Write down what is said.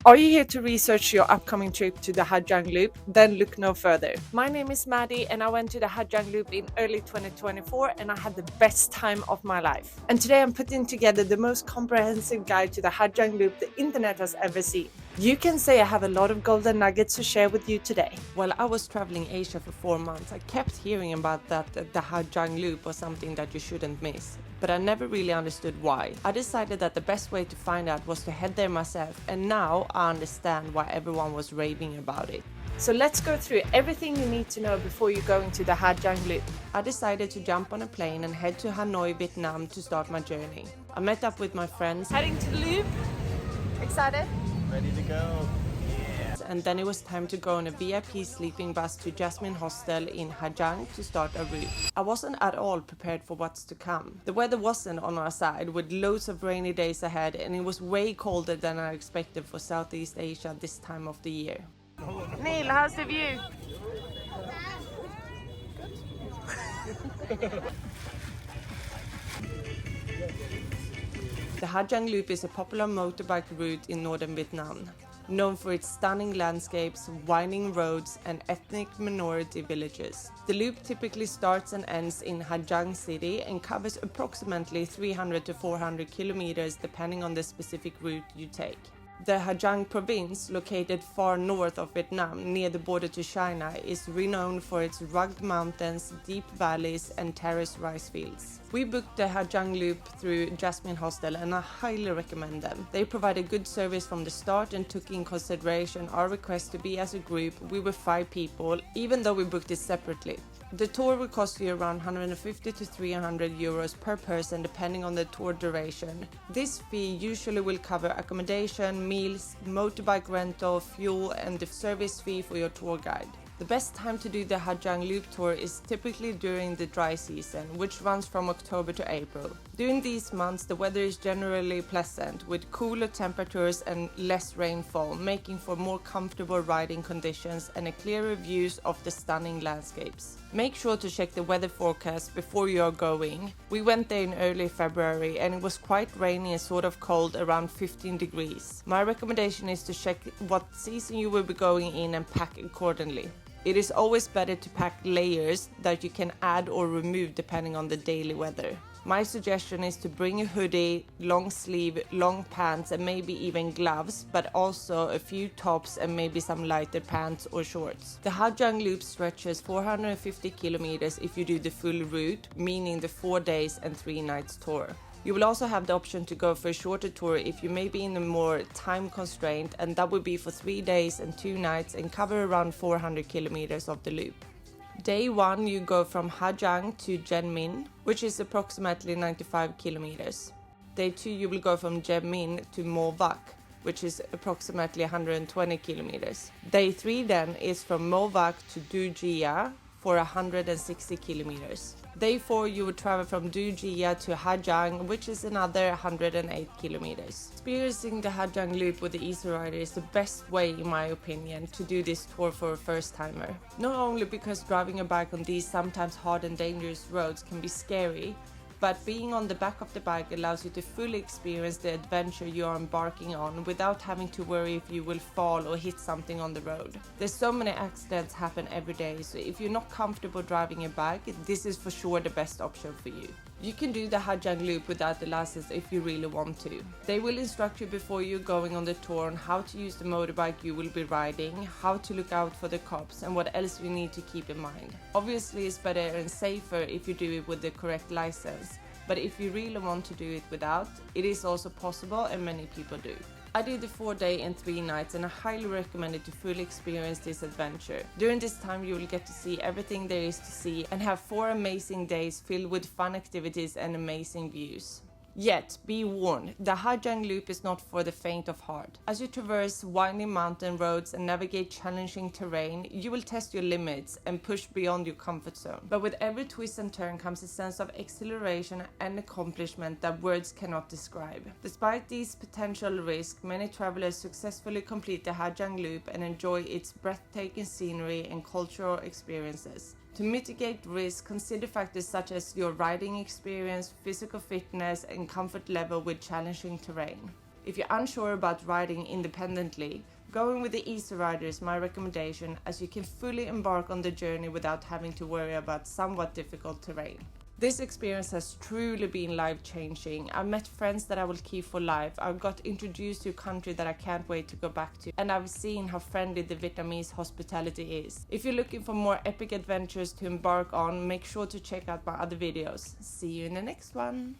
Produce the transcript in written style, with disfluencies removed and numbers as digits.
Are you here to research your upcoming trip to the Ha Giang Loop? Then look no further. My name is Maddie and I went to the Ha Giang Loop in early 2024 and I had the best time of my life. And today I'm putting together the most comprehensive guide to the Ha Giang Loop the internet has ever seen. You can say I have a lot of golden nuggets to share with you today. While I was traveling Asia for 4 months, I kept hearing about that the Ha Giang Loop was something that you shouldn't miss. But I never really understood why. I decided that the best way to find out was to head there myself, and now I understand why everyone was raving about it. So let's go through everything you need to know before you go into the Ha Giang Loop. I decided to jump on a plane and head to Hanoi, Vietnam to start my journey. I met up with my friends. Heading to the Loop. Excited? Ready to go. And then it was time to go on a VIP sleeping bus to Jasmine Hostel in Ha Giang to start our route. I wasn't at all prepared for what's to come. The weather wasn't on our side with loads of rainy days ahead, and it was way colder than I expected for Southeast Asia this time of the year. Neil, how's the view? The Ha Giang Loop is a popular motorbike route in northern Vietnam, known for its stunning landscapes, winding roads, and ethnic minority villages. The loop typically starts and ends in Ha Giang City and covers approximately 300 to 400 kilometers depending on the specific route you take. The Ha Giang province, located far north of Vietnam near the border to China, is renowned for its rugged mountains, deep valleys, and terraced rice fields. We booked the Ha Giang Loop through Jasmine Hostel and I highly recommend them. They provided good service from the start and took in consideration our request to be as a group. We were 5 people, even though we booked it separately. The tour will cost you around 150 to 300 euros per person depending on the tour duration. This fee usually will cover accommodation, meals, motorbike rental, fuel, and the service fee for your tour guide. The best time to do the Ha Giang Loop tour is typically during the dry season, which runs from October to April. During these months, the weather is generally pleasant, with cooler temperatures and less rainfall, making for more comfortable riding conditions and a clearer views of the stunning landscapes. Make sure to check the weather forecast before you are going. We went there in early February and it was quite rainy and sort of cold, around 15 degrees. My recommendation is to check what season you will be going in and pack accordingly. It is always better to pack layers that you can add or remove depending on the daily weather. My suggestion is to bring a hoodie, long sleeve, long pants and maybe even gloves, but also a few tops and maybe some lighter pants or shorts. The Ha Giang Loop stretches 450 kilometers if you do the full route, meaning the 4 days and 3 nights tour. You will also have the option to go for a shorter tour if you may be in a more time constraint, and that would be for 3 days and 2 nights and cover around 400 kilometers of the loop. Day 1 you go from Ha Giang to Gen Minh, which is approximately 95 kilometers. Day 2 you will go from Gen Minh to Mo Vac, which is approximately 120 kilometers. Day 3 then is from Mo Vac to Du Gia for 160 kilometers. Day 4 you would travel from Du Gia to Ha Giang, which is another 108 kilometers. Experiencing the Ha Giang Loop with the Easy Rider is the best way, in my opinion, to do this tour for a first timer. Not only because driving a bike on these sometimes hard and dangerous roads can be scary, but being on the back of the bike allows you to fully experience the adventure you are embarking on without having to worry if you will fall or hit something on the road. There's so many accidents happen every day, so if you're not comfortable driving a bike, this is for sure the best option for you. You can do the Ha Giang Loop without the license if you really want to. They will instruct you before you're going on the tour on how to use the motorbike you will be riding, how to look out for the cops, and what else you need to keep in mind. Obviously, it's better and safer if you do it with the correct license, but if you really want to do it without, it is also possible and many people do. I did the 4 day and 3 nights and I highly recommend it to fully experience this adventure. During this time you will get to see everything there is to see and have 4 amazing days filled with fun activities and amazing views. Yet, be warned, the Ha Giang Loop is not for the faint of heart. As you traverse winding mountain roads and navigate challenging terrain, you will test your limits and push beyond your comfort zone. But with every twist and turn comes a sense of exhilaration and accomplishment that words cannot describe. Despite these potential risks, many travelers successfully complete the Ha Giang Loop and enjoy its breathtaking scenery and cultural experiences. To mitigate risk, consider factors such as your riding experience, physical fitness, and comfort level with challenging terrain. If you're unsure about riding independently, going with the Easy Rider is my recommendation, as you can fully embark on the journey without having to worry about somewhat difficult terrain. This experience has truly been life-changing. I've met friends that I will keep for life. I've got introduced to a country that I can't wait to go back to, and I've seen how friendly the Vietnamese hospitality is. If you're looking for more epic adventures to embark on, make sure to check out my other videos. See you in the next one!